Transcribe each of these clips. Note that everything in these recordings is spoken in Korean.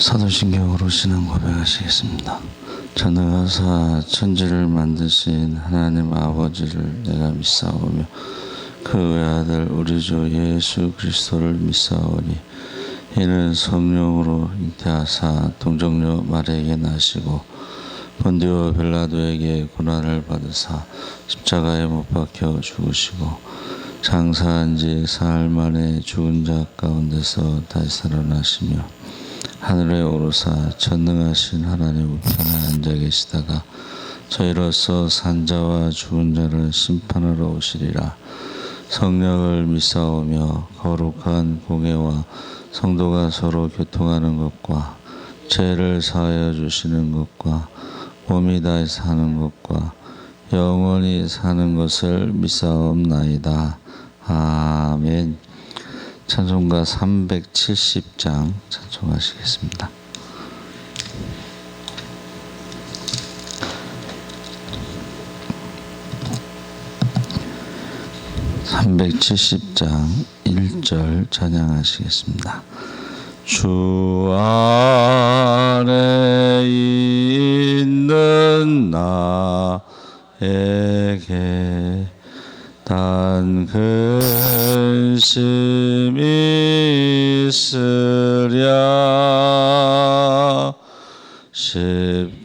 사도신경으로 신앙 고백하시겠습니다. 전능하사 천지를 만드신 하나님 아버지를 내가 믿사오며 그 외아들 우리 주 예수 그리스도를 믿사오니 이는 성령으로 잉태하사 동정녀 마리아에게 나시고 본디오 빌라도에게 고난을 받으사 십자가에 못 박혀 죽으시고 장사한 지 사흘 만에 죽은 자 가운데서 다시 살아나시며 하늘에 오르사 전능하신 하나님 우편에 앉아 계시다가 저희로서 산자와 죽은 자를 심판하러 오시리라. 성령을 믿사오며 거룩한 공회와 성도가 서로 교통하는 것과 죄를 사하여 주시는 것과 몸이 다시 사는 것과 영원히 사는 것을 믿사옵나이다. 아멘. 찬송가 370장 찬송하시겠습니다. (370장) 1절 찬양하시겠습니다. 주 안에 있는 나에게 단 근심이 있으랴. 십자가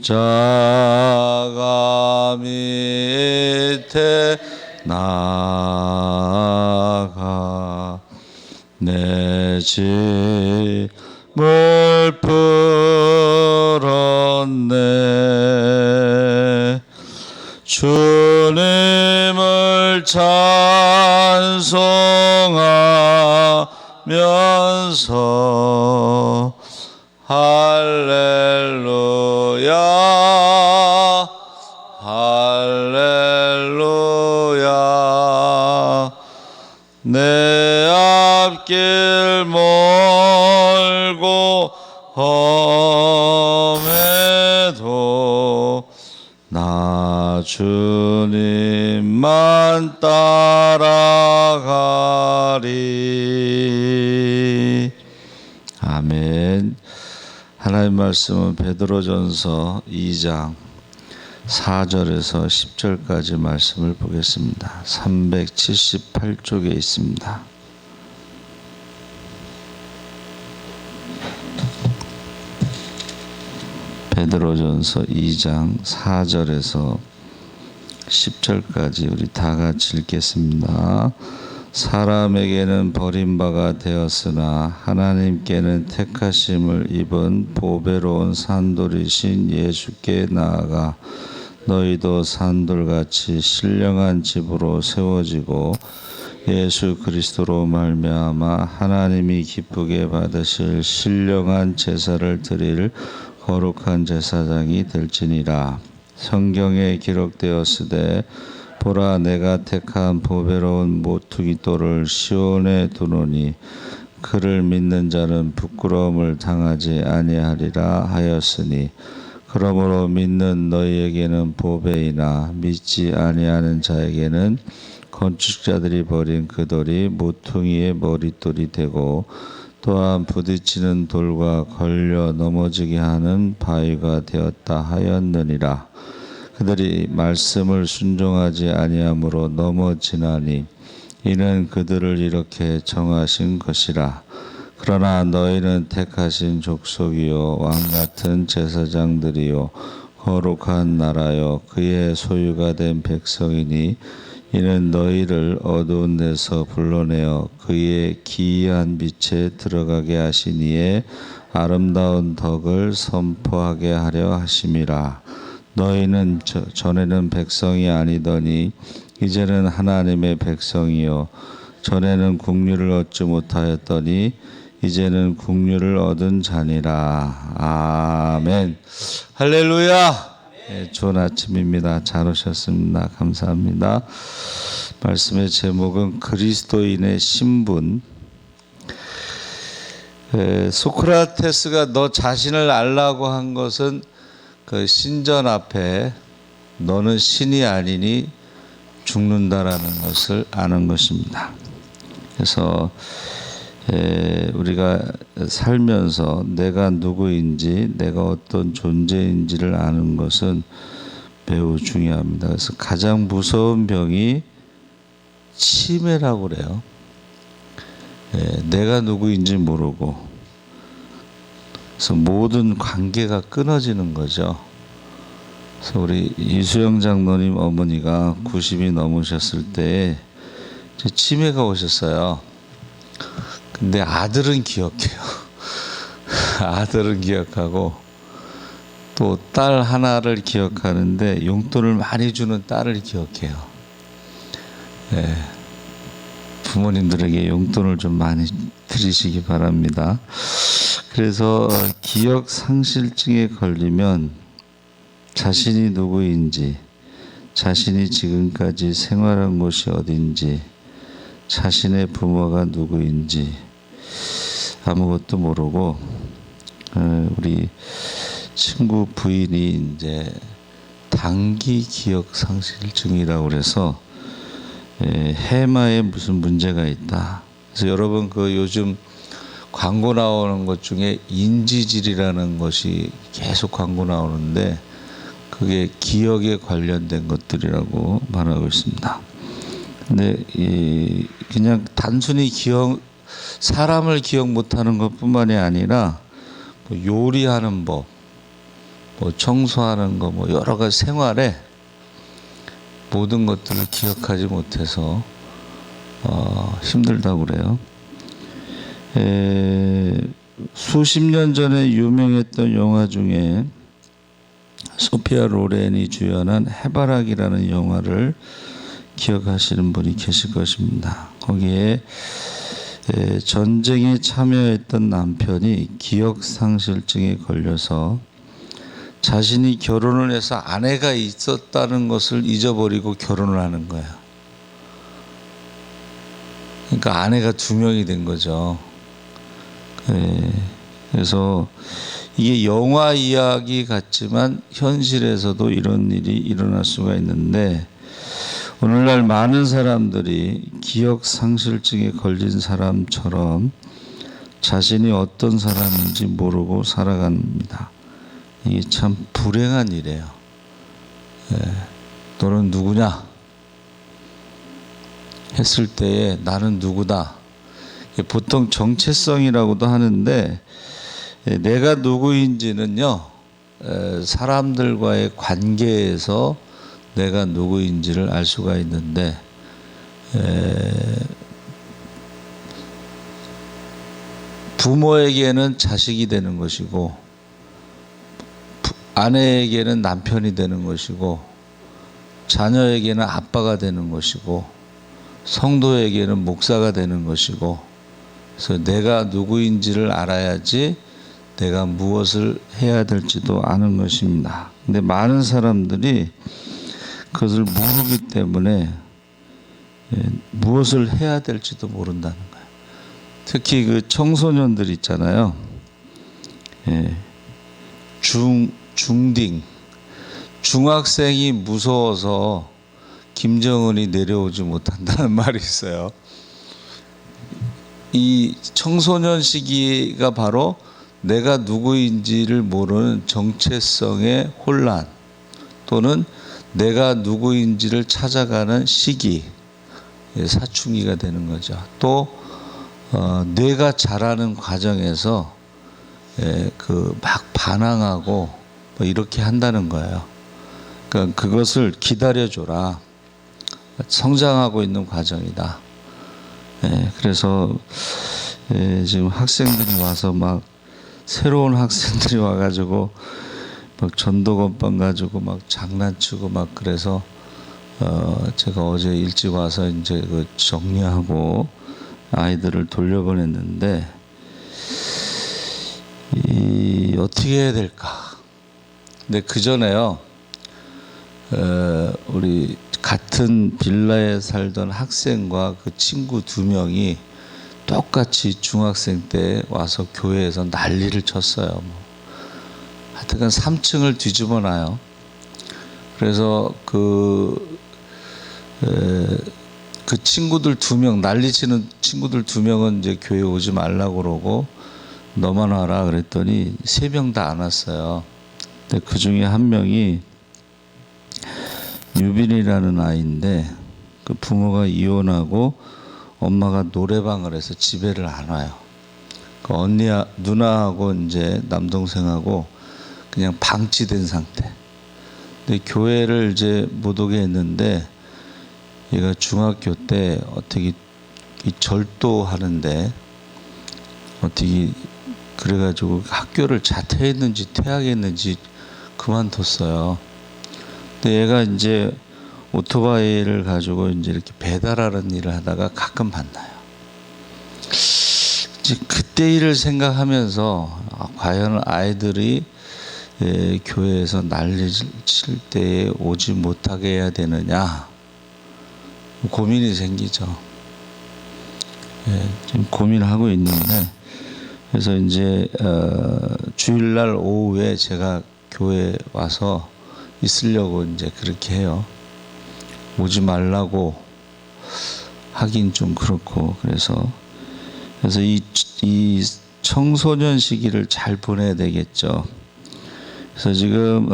밑에 나아가 내 짐을 풀었네. 주님을 찬송하면서 할렐루야 할렐루야. 내 앞길 멀고 험해도 나 주님만 따라가리. 아멘. 하나님 말씀은 베드로전서 2장 4절에서 10절까지 말씀을 보겠습니다. 378쪽에 있습니다. 베드로전서 2장 4절에서 10절까지 우리 다 같이 읽겠습니다. 사람에게는 버림바가 되었으나 하나님께는 택하심을 입은 보배로운 산돌이신 예수께 나아가 너희도 산돌같이 신령한 집으로 세워지고 예수 그리스도로 말미암아 하나님이 기쁘게 받으실 신령한 제사를 드릴 거룩한 제사장이 될지니라. 성경에 기록되었으되 보라 내가 택한 보배로운 모퉁이 돌을 시온에 두노니 그를 믿는 자는 부끄러움을 당하지 아니하리라 하였으니 그러므로 믿는 너희에게는 보배이나 믿지 아니하는 자에게는 건축자들이 버린 그 돌이 모퉁이의 머릿돌이 되고 또한 부딪히는 돌과 걸려 넘어지게 하는 바위가 되었다 하였느니라. 그들이 말씀을 순종하지 아니함으로 넘어지나니 이는 그들을 이렇게 정하신 것이라. 그러나 너희는 택하신 족속이요 왕같은 제사장들이요 거룩한 나라요 그의 소유가 된 백성이니 이는 너희를 어두운 데서 불러내어 그의 기이한 빛에 들어가게 하신 이의 아름다운 덕을 선포하게 하려 하심이라. 너희는 전에는 백성이 아니더니 이제는 하나님의 백성이요 전에는 국류를 얻지 못하였더니 이제는 국류를 얻은 자니라. 아멘. 할렐루야. 네, 좋은 아침입니다. 잘 오셨습니다. 감사합니다. 말씀의 제목은 그리스도인의 신분. 소크라테스가 너 자신을 알라고 한 것은 그 신전 앞에 너는 신이 아니니 죽는다라는 것을 아는 것입니다. 그래서 우리가 살면서 내가 누구인지, 내가 어떤 존재인지를 아는 것은 매우 중요합니다. 그래서 가장 무서운 병이 치매라고 그래요. 내가 누구인지 모르고, 그래서 모든 관계가 끊어지는 거죠. 그래서 우리 이수영 장로님 어머니가 90이 넘으셨을 때 치매가 오셨어요. 근데 아들은 기억해요. 아들은 기억하고 또 딸 하나를 기억하는데 용돈을 많이 주는 딸을 기억해요. 부모님들에게 용돈을 좀 많이 드리시기 바랍니다. 그래서 기억 상실증에 걸리면 자신이 누구인지, 자신이 지금까지 생활한 곳이 어딘지, 자신의 부모가 누구인지 아무것도 모르고, 우리 친구 부인이 이제 단기 기억 상실증이라고 그래서 해마에 무슨 문제가 있다. 그래서 여러분 그 요즘 광고 나오는 것 중에 인지질이라는 것이 계속 광고 나오는데 그게 기억에 관련된 것들이라고 말하고 있습니다. 근데 그냥 단순히 사람을 기억 못하는 것뿐만이 아니라 뭐 요리하는 법, 뭐 청소하는 거, 뭐 여러 가지 생활에 모든 것들을 기억하지 못해서 힘들다고 그래요. 수십 년 전에 유명했던 영화 중에 소피아 로렌이 주연한 해바라기라는 영화를 기억하시는 분이 계실 것입니다. 거기에 전쟁에 참여했던 남편이 기억상실증에 걸려서 자신이 결혼을 해서 아내가 있었다는 것을 잊어버리고 결혼을 하는 거예요. 그러니까 아내가 2명이 된 거죠. 그래서 이게 영화 이야기 같지만 현실에서도 이런 일이 일어날 수가 있는데, 오늘날 많은 사람들이 기억 상실증에 걸린 사람처럼 자신이 어떤 사람인지 모르고 살아갑니다. 이게 참 불행한 일이에요. 너는 누구냐? 했을 때에 나는 누구다. 보통 정체성이라고도 하는데, 내가 누구인지는요, 사람들과의 관계에서 내가 누구인지를 알 수가 있는데, 부모에게는 자식이 되는 것이고, 아내에게는 남편이 되는 것이고, 자녀에게는 아빠가 되는 것이고, 성도에게는 목사가 되는 것이고, 그래서 내가 누구인지를 알아야지 내가 무엇을 해야 될지도 아는 것입니다. 근데 많은 사람들이 그것을 모르기 때문에 무엇을 해야 될지도 모른다는 거예요. 특히 그 청소년들 있잖아요. 중딩, 중학생이 무서워서 김정은이 내려오지 못한다는 말이 있어요. 이 청소년 시기가 바로 내가 누구인지를 모르는 정체성의 혼란, 또는 내가 누구인지를 찾아가는 시기, 사춘기가 되는 거죠. 또 뇌가 자라는 과정에서 막 반항하고 뭐 이렇게 한다는 거예요. 그러니까 그것을 기다려줘라. 성장하고 있는 과정이다. 그래서 지금 학생들이 와서 막 새로운 학생들이 와가지고 막 전도건빵 가지고 막 장난치고 막, 그래서 제가 어제 일찍 와서 이제 그 정리하고 아이들을 돌려보냈는데, 어떻게 해야 될까? 근데 그 전에요, 우리 같은 빌라에 살던 학생과 그 친구 2명이 똑같이 중학생 때 와서 교회에서 난리를 쳤어요. 하여튼 3층을 뒤집어 놔요. 그래서 그 그 친구들 2명, 난리치는 친구들 2명은 이제 교회 오지 말라고 그러고 너만 와라 그랬더니 3명 다 안 왔어요. 근데 그 중에 한 명이 유빈이라는 아이인데 그 부모가 이혼하고 엄마가 노래방을 해서 집에를 안 와요. 그 누나하고 이제 남동생하고 그냥 방치된 상태. 근데 교회를 이제 못 오게 했는데 얘가 중학교 때 어떻게 절도하는데 어떻게 그래가지고 학교를 자퇴했는지 퇴학했는지 그만뒀어요. 근데 얘가 이제 오토바이를 가지고 이제 이렇게 배달하는 일을 하다가 가끔 만나요. 이제 그때 일을 생각하면서 과연 아이들이 교회에서 난리 칠 때에 오지 못하게 해야 되느냐 고민이 생기죠. 지금 고민하고 있는데 그래서 이제 주일날 오후에 제가 교회 와서 있으려고 이제 그렇게 해요. 오지 말라고 하긴 좀 그렇고 그래서 이 청소년 시기를 잘 보내야 되겠죠. 그래서 지금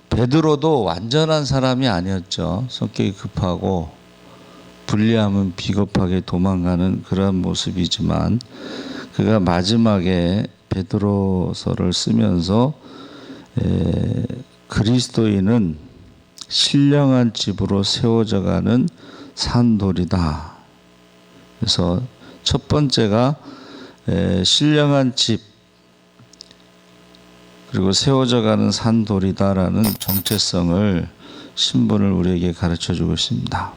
베드로도 완전한 사람이 아니었죠. 성격이 급하고 불리하면 비겁하게 도망가는 그런 모습이지만 그가 마지막에 베드로서를 쓰면서 그리스도인은 신령한 집으로 세워져가는 산돌이다. 그래서 첫 번째가 신령한 집 그리고 세워져가는 산돌이다라는 정체성을 신분을 우리에게 가르쳐주고 있습니다.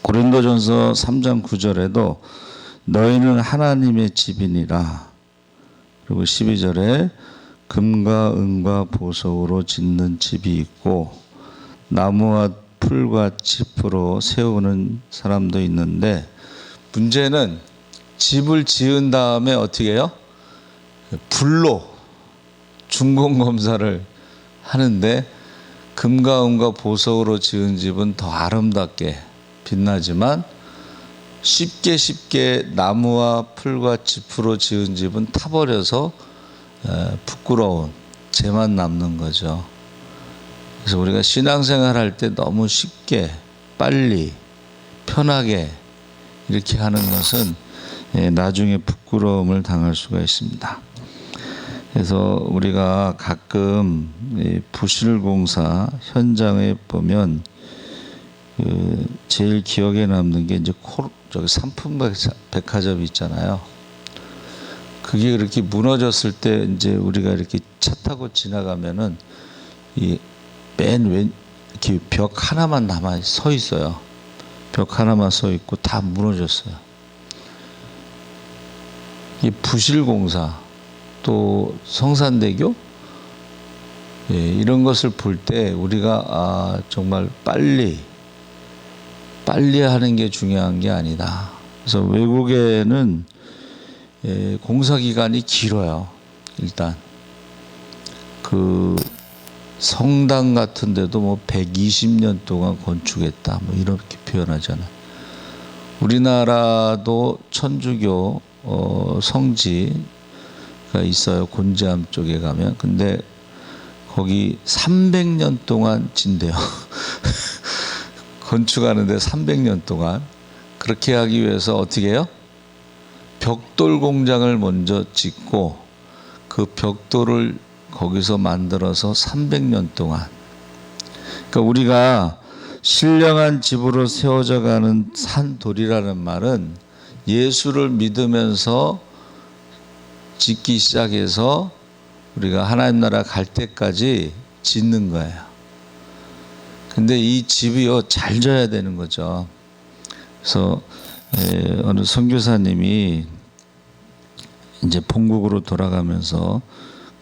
고린도전서 3장 9절에도 너희는 하나님의 집이니라. 그리고 12절에 금과 은과 보석으로 짓는 집이 있고 나무와 풀과 짚으로 세우는 사람도 있는데 문제는 집을 지은 다음에 어떻게 해요? 불로 중공검사를 하는데 금과 은과 보석으로 지은 집은 더 아름답게 빛나지만 쉽게 나무와 풀과 짚으로 지은 집은 타버려서 부끄러운 죄만 남는 거죠. 그래서 우리가 신앙생활 할 때 너무 쉽게 빨리 편하게 이렇게 하는 것은 나중에 부끄러움을 당할 수가 있습니다. 그래서 우리가 가끔 부실공사 현장에 보면 제일 기억에 남는 게 이제 저기 삼풍백화점 있잖아요. 그게 그렇게 무너졌을 때 이제 우리가 이렇게 차 타고 지나가면은 이렇게 벽 하나만 남아 서 있어요. 벽 하나만 서 있고 다 무너졌어요. 이게 부실공사 또 성산대교 이런 것을 볼 때 우리가 정말 빨리 하는 게 중요한 게 아니다. 그래서 외국에는 공사 기간이 길어요. 일단 그 성당 같은 데도 뭐 120년 동안 건축했다 뭐 이렇게 표현하잖아요. 우리나라도 천주교 성지가 있어요. 곤지암 쪽에 가면. 근데 거기 300년 동안 진대요. 건축하는데 300년 동안. 그렇게 하기 위해서 어떻게 해요? 벽돌 공장을 먼저 짓고 그 벽돌을 거기서 만들어서 300년 동안. 그러니까 우리가 신령한 집으로 세워져 가는 산돌이라는 말은 예수를 믿으면서 짓기 시작해서 우리가 하나님 나라 갈 때까지 짓는 거예요. 근데 이 집이요 잘 져야 되는 거죠. 그래서 어느 선교사님이 이제 본국으로 돌아가면서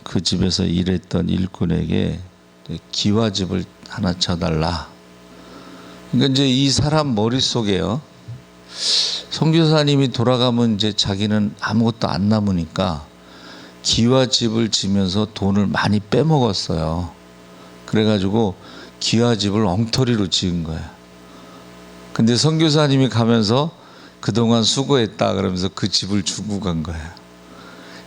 그 집에서 일했던 일꾼에게 기와집을 하나 쳐달라. 그러니까 이제 이 사람 머릿속에요. 선교사님이 돌아가면 이제 자기는 아무것도 안 남으니까 기와집을 지면서 돈을 많이 빼먹었어요. 그래가지고 기와집을 엉터리로 지은 거예요. 근데 선교사님이 가면서 그동안 수고했다 그러면서 그 집을 주고 간 거예요.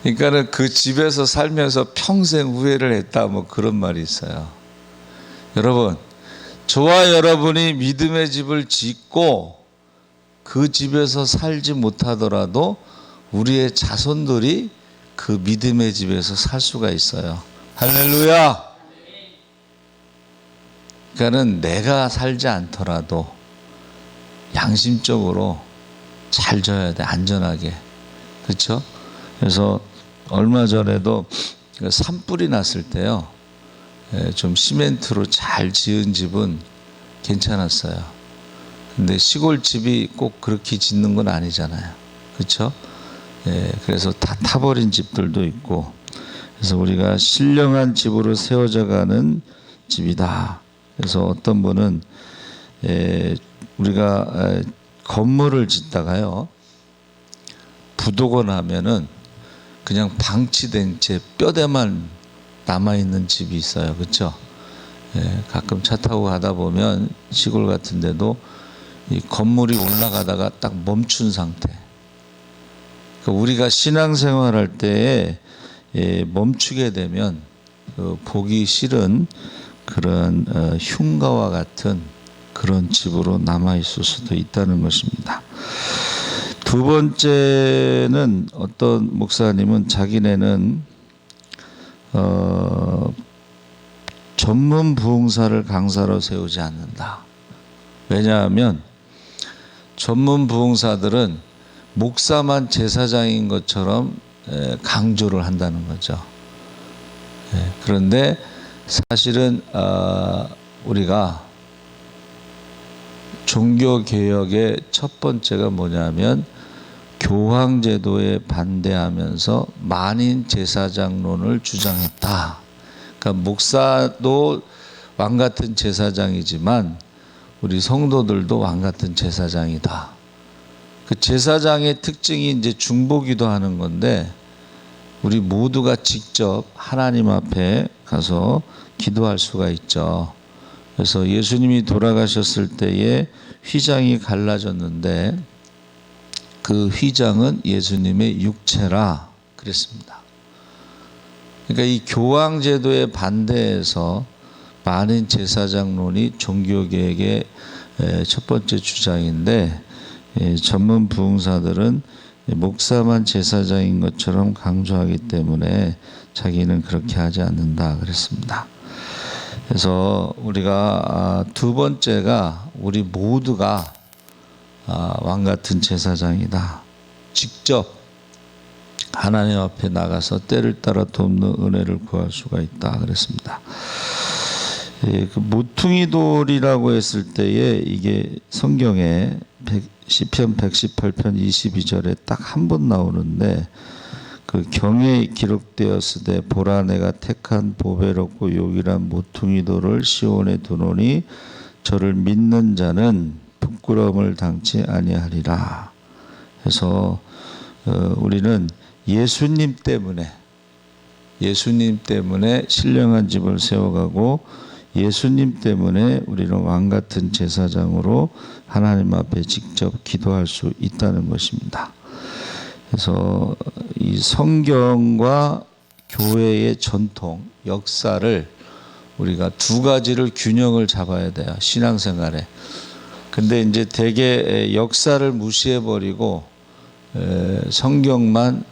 그러니까는 그 집에서 살면서 평생 후회를 했다 뭐 그런 말이 있어요. 여러분, 저와 여러분이 믿음의 집을 짓고 그 집에서 살지 못하더라도 우리의 자손들이 그 믿음의 집에서 살 수가 있어요. 할렐루야. 그러니까는 내가 살지 않더라도 양심적으로 잘 져야 돼, 안전하게. 그렇죠? 그래서 얼마 전에도 산불이 났을 때요, 좀 시멘트로 잘 지은 집은 괜찮았어요. 근데 시골집이 꼭 그렇게 짓는 건 아니잖아요. 그렇죠? 그래서 다 타버린 집들도 있고, 그래서 우리가 신령한 집으로 세워져가는 집이다. 그래서 어떤 분은 우리가 건물을 짓다가요, 부도가 나면은 그냥 방치된 채 뼈대만 남아있는 집이 있어요. 그렇죠? 가끔 차 타고 가다 보면 시골 같은 데도 이 건물이 올라가다가 딱 멈춘 상태. 그러니까 우리가 신앙생활할 때에 멈추게 되면 보기 싫은 그런 흉가와 같은 그런 집으로 남아있을 수도 있다는 것입니다. 두 번째는 어떤 목사님은 자기네는 전문 부흥사를 강사로 세우지 않는다. 왜냐하면 전문 부흥사들은 목사만 제사장인 것처럼 강조를 한다는 거죠. 그런데 사실은 우리가 종교개혁의 첫 번째가 뭐냐면 교황제도에 반대하면서 만인 제사장론을 주장했다. 그러니까 목사도 왕 같은 제사장이지만 우리 성도들도 왕 같은 제사장이다. 그 제사장의 특징이 이제 중보기도 하는 건데 우리 모두가 직접 하나님 앞에 가서 기도할 수가 있죠. 그래서 예수님이 돌아가셨을 때에 휘장이 갈라졌는데 그 휘장은 예수님의 육체라 그랬습니다. 그러니까 이 교황제도에 반대해서 만인 제사장론이 종교개혁의 첫 번째 주장인데 전문 부흥사들은 목사만 제사장인 것처럼 강조하기 때문에 자기는 그렇게 하지 않는다 그랬습니다. 그래서 우리가 두 번째가 우리 모두가 왕 같은 제사장이다. 직접 하나님 앞에 나가서 때를 따라 돕는 은혜를 구할 수가 있다 그랬습니다. 그 모퉁이 돌이라고 했을 때에 이게 성경에 시편 118편 22절에 딱 한 번 나오는데 그 경에 기록되었으되 보라 내가 택한 보배롭고 요긴한 모퉁이 돌을 시온에 두노니 저를 믿는 자는 부끄러움을 당치 아니하리라. 그래서 우리는 예수님 때문에 신령한 집을 세워가고 예수님 때문에 우리는 왕같은 제사장으로 하나님 앞에 직접 기도할 수 있다는 것입니다. 그래서 이 성경과 교회의 전통, 역사를 우리가 두 가지를 균형을 잡아야 돼요. 신앙생활에. 근데 이제 대개 역사를 무시해버리고 성경만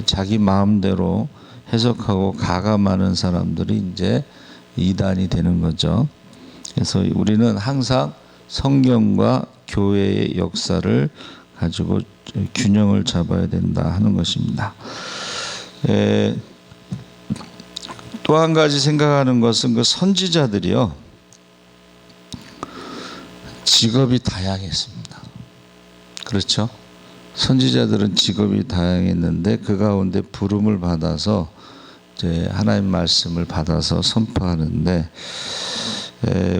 자기 마음대로 해석하고 가감하는 사람들이 이제 이단이 되는 거죠. 그래서 우리는 항상 성경과 교회의 역사를 가지고 균형을 잡아야 된다 하는 것입니다. 또 한 가지 생각하는 것은 그 선지자들이요, 직업이 다양했습니다. 그렇죠? 선지자들은 직업이 다양했는데 그 가운데 부름을 받아서 이제 하나님 말씀을 받아서 선포하는데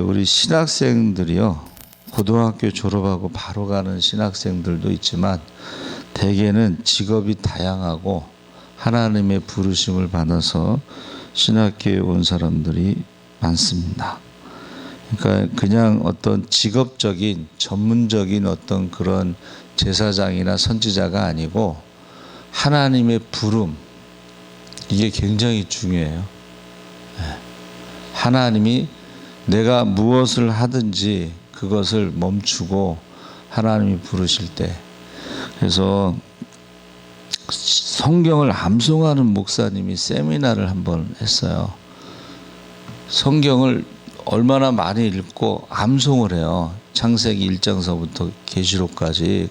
우리 신학생들이요, 고등학교 졸업하고 바로 가는 신학생들도 있지만 대개는 직업이 다양하고 하나님의 부르심을 받아서 신학교에 온 사람들이 많습니다. 그러니까 그냥 어떤 직업적인 전문적인 어떤 그런 제사장이나 선지자가 아니고 하나님의 부름, 이게 굉장히 중요해요. 하나님이 내가 무엇을 하든지 그것을 멈추고 하나님이 부르실 때, 그래서 성경을 암송하는 목사님이 세미나를 한번 했어요. 성경을 얼마나 많이 읽고 암송을 해요. 창세기 1장서부터 계시록까지.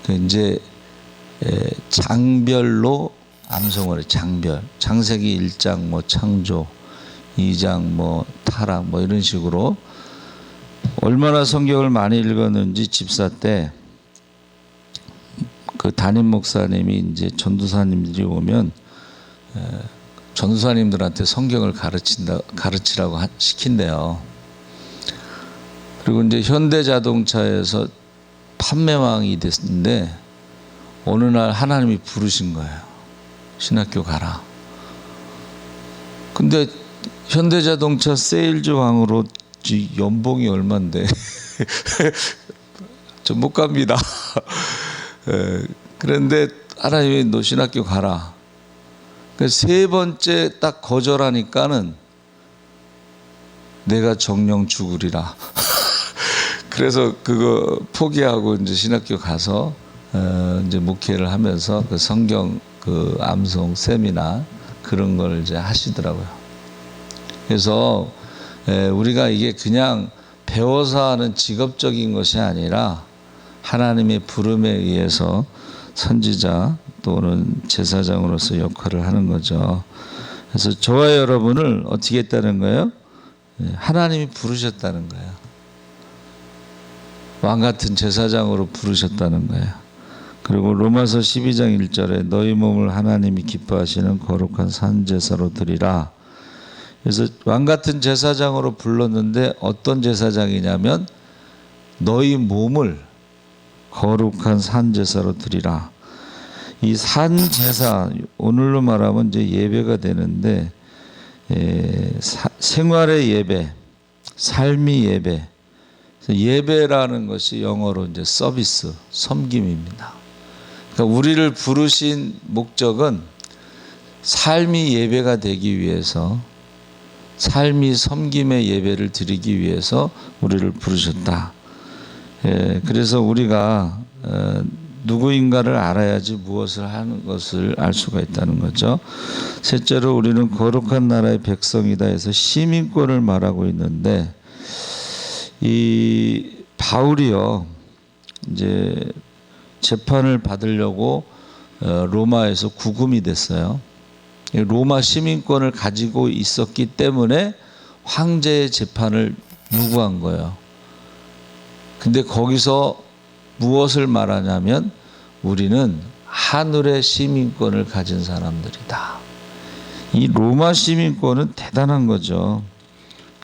이제 장별로 암송을 해요. 장별. 창세기 1장 뭐 창조, 2장 뭐 타락 뭐 이런 식으로 얼마나 성경을 많이 읽었는지 집사 때 그 담임 목사님이 이제 전도사님들이 오면 전도사님들한테 성경을 가르치라고 시킨대요. 그리고 이제 현대자동차에서 판매왕이 됐는데 어느 날 하나님이 부르신 거예요. 신학교 가라. 근데 현대자동차 세일즈 왕으로 연봉이 얼만데 좀 못 갑니다. 그런데 하나님이 너 신학교 가라. 세 번째 딱 거절하니까는 내가 정령 죽으리라. 그래서 그거 포기하고 이제 신학교 가서 이제 목회를 하면서 그 성경 그 암송 세미나 그런 걸 이제 하시더라고요. 그래서 우리가 이게 그냥 배워서 하는 직업적인 것이 아니라 하나님의 부름에 의해서 선지자 또는 제사장으로서 역할을 하는 거죠. 그래서 저와 여러분을 어떻게 했다는 거예요? 하나님이 부르셨다는 거예요. 왕 같은 제사장으로 부르셨다는 거예요. 그리고 로마서 12장 1절에 너희 몸을 하나님이 기뻐하시는 거룩한 산제사로 드리라. 그래서 왕 같은 제사장으로 불렀는데 어떤 제사장이냐면 너희 몸을 거룩한 산제사로 드리라. 이 산제사, 오늘로 말하면 이제 예배가 되는데 생활의 예배, 삶의 예배. 예배라는 것이 영어로 이제 서비스, 섬김입니다. 그러니까 우리를 부르신 목적은 삶이 예배가 되기 위해서, 삶이 섬김의 예배를 드리기 위해서 우리를 부르셨다. 그래서 우리가 누구인가를 알아야지 무엇을 하는 것을 알 수가 있다는 거죠. 셋째로 우리는 거룩한 나라의 백성이다 해서 시민권을 말하고 있는데, 이 바울이요 이제 재판을 받으려고 로마에서 구금이 됐어요. 로마 시민권을 가지고 있었기 때문에 황제의 재판을 요구한 거예요. 근데 거기서 무엇을 말하냐면 우리는 하늘의 시민권을 가진 사람들이다. 이 로마 시민권은 대단한 거죠.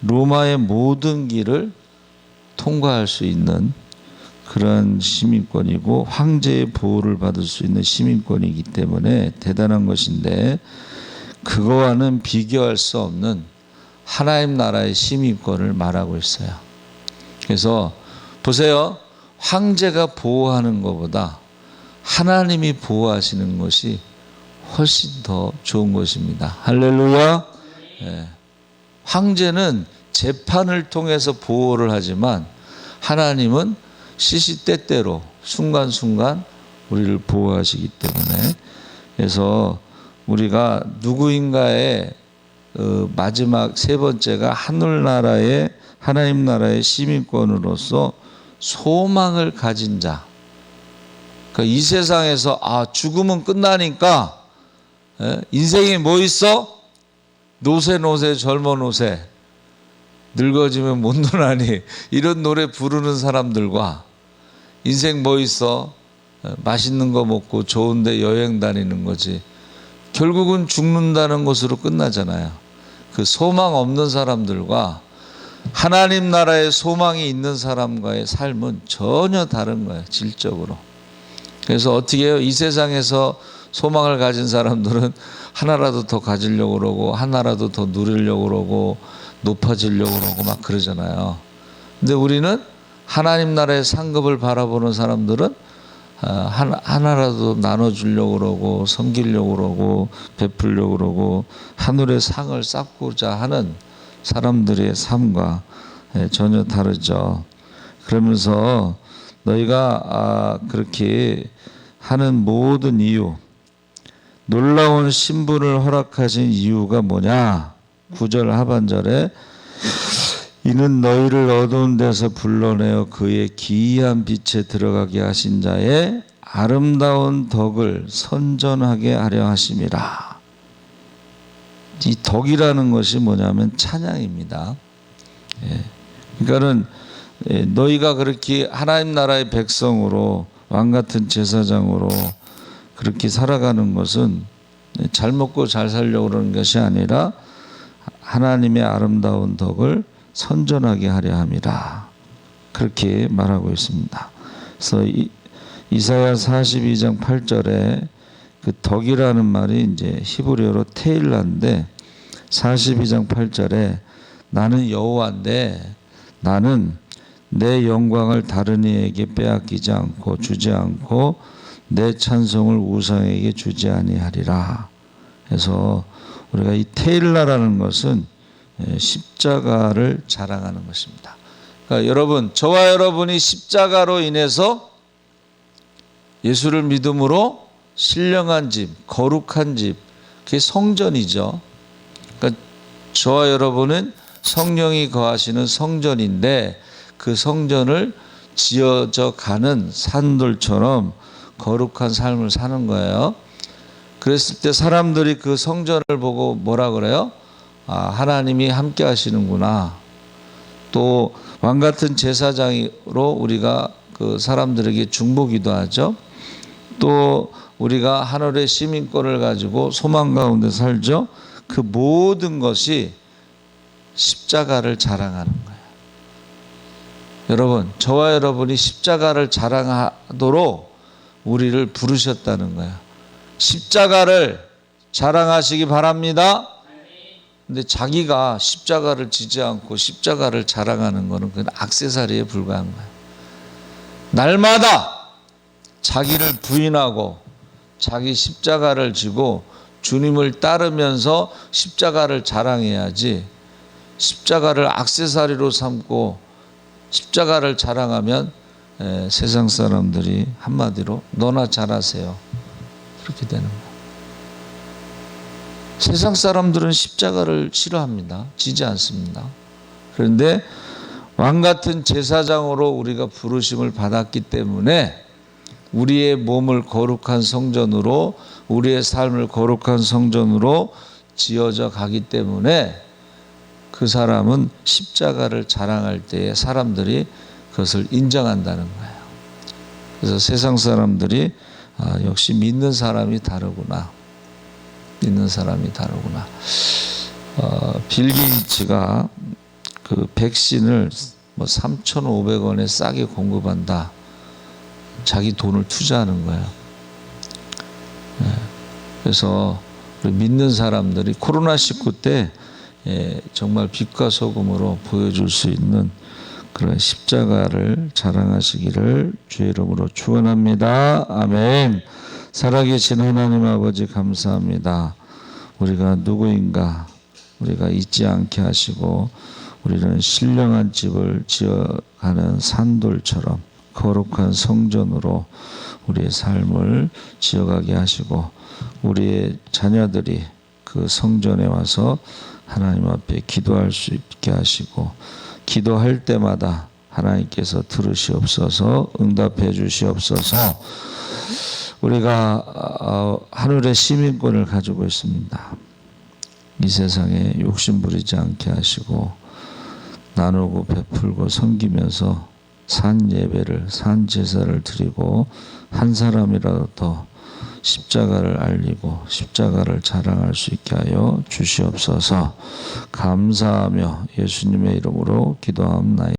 로마의 모든 길을 통과할 수 있는 그런 시민권이고 황제의 보호를 받을 수 있는 시민권이기 때문에 대단한 것인데, 그거와는 비교할 수 없는 하나님 나라의 시민권을 말하고 있어요. 그래서 보세요. 황제가 보호하는 것보다 하나님이 보호하시는 것이 훨씬 더 좋은 것입니다. 할렐루야. 네. 황제는 재판을 통해서 보호를 하지만 하나님은 시시때때로 순간순간 우리를 보호하시기 때문에, 그래서 우리가 누구인가의 마지막 세 번째가 하늘나라의 하나님 나라의 시민권으로서 소망을 가진 자. 그러니까 이 세상에서 죽으면 끝나니까 인생에 뭐 있어? 노세 젊어 노세 늙어지면 못 노나니, 이런 노래 부르는 사람들과 인생 뭐 있어? 맛있는 거 먹고 좋은데 여행 다니는 거지. 결국은 죽는다는 것으로 끝나잖아요. 그 소망 없는 사람들과 하나님 나라에 소망이 있는 사람과의 삶은 전혀 다른 거예요. 질적으로. 그래서 어떻게 해요? 이 세상에서 소망을 가진 사람들은 하나라도 더 가지려고 그러고 하나라도 더 누리려고 그러고 높아지려고 그러고 막 그러잖아요. 근데 우리는 하나님 나라의 상급을 바라보는 사람들은 하나라도 나눠주려고 그러고 섬기려고 그러고 베풀려고 그러고 하늘의 상을 쌓고자 하는 사람들의 삶과 전혀 다르죠. 그러면서 너희가 그렇게 하는 모든 이유, 놀라운 신분을 허락하신 이유가 뭐냐? 9절 하반절에 이는 너희를 어두운 데서 불러내어 그의 기이한 빛에 들어가게 하신 자의 아름다운 덕을 선전하게 하려 하심이라. 이 덕이라는 것이 뭐냐면 찬양입니다. 그러니까는 너희가 그렇게 하나님 나라의 백성으로 왕같은 제사장으로 그렇게 살아가는 것은 잘 먹고 잘 살려고 그러는 것이 아니라 하나님의 아름다운 덕을 선전하게 하려 함이라. 그렇게 말하고 있습니다. 그래서 이사야 42장 8절에 그 덕이라는 말이 이제 히브리어로 테일라인데 42장 8절에 나는 여호와인데 나는 내 영광을 다른 이에게 빼앗기지 않고 주지 않고 내 찬송을 우상에게 주지 아니하리라. 그래서 우리가 이 테일라라는 것은 십자가를 자랑하는 것입니다. 그러니까 여러분, 저와 여러분이 십자가로 인해서 예수를 믿음으로 신령한 집, 거룩한 집, 그게 성전이죠. 그러니까 저와 여러분은 성령이 거하시는 성전인데 그 성전을 지어져 가는 산돌처럼 거룩한 삶을 사는 거예요. 그랬을 때 사람들이 그 성전을 보고 뭐라 그래요? 하나님이 함께 하시는구나. 또 왕같은 제사장으로 우리가 그 사람들에게 중보기도 하죠. 또 우리가 하늘의 시민권을 가지고 소망 가운데 살죠. 그 모든 것이 십자가를 자랑하는 거예요. 여러분, 저와 여러분이 십자가를 자랑하도록 우리를 부르셨다는 거예요. 십자가를 자랑하시기 바랍니다. 근데 자기가 십자가를 지지 않고 십자가를 자랑하는 것은 그건 액세서리에 불과한 거예요. 날마다 자기를 부인하고 자기 십자가를 지고 주님을 따르면서 십자가를 자랑해야지, 십자가를 액세서리로 삼고 십자가를 자랑하면 세상 사람들이 한마디로 너나 잘하세요, 그렇게 되는 거예요. 세상 사람들은 십자가를 싫어합니다. 지지 않습니다. 그런데 왕같은 제사장으로 우리가 부르심을 받았기 때문에 우리의 몸을 거룩한 성전으로, 우리의 삶을 거룩한 성전으로 지어져 가기 때문에 그 사람은 십자가를 자랑할 때에 사람들이 그것을 인정한다는 거예요. 그래서 세상 사람들이 역시 믿는 사람이 다르구나. 믿는 사람이 다르구나. 빌 게이츠가 그 백신을 3,500원에 싸게 공급한다. 자기 돈을 투자하는 거예요. 그래서 우리 믿는 사람들이 코로나19 때 정말 빛과 소금으로 보여줄 수 있는 그런 십자가를 자랑하시기를 주의 이름으로 축원합니다. 아멘. 살아계신 하나님 아버지 감사합니다. 우리가 누구인가 우리가 잊지 않게 하시고 우리는 신령한 집을 지어가는 산돌처럼 거룩한 성전으로 우리의 삶을 지어가게 하시고 우리의 자녀들이 그 성전에 와서 하나님 앞에 기도할 수 있게 하시고 기도할 때마다 하나님께서 들으시옵소서, 응답해 주시옵소서. 우리가 하늘의 시민권을 가지고 있습니다. 이 세상에 욕심 부리지 않게 하시고 나누고 베풀고 섬기면서 산 예배를, 산 제사를 드리고 한 사람이라도 더 십자가를 알리고 십자가를 자랑할 수 있게 하여 주시옵소서. 감사하며 예수님의 이름으로 기도하옵나이다.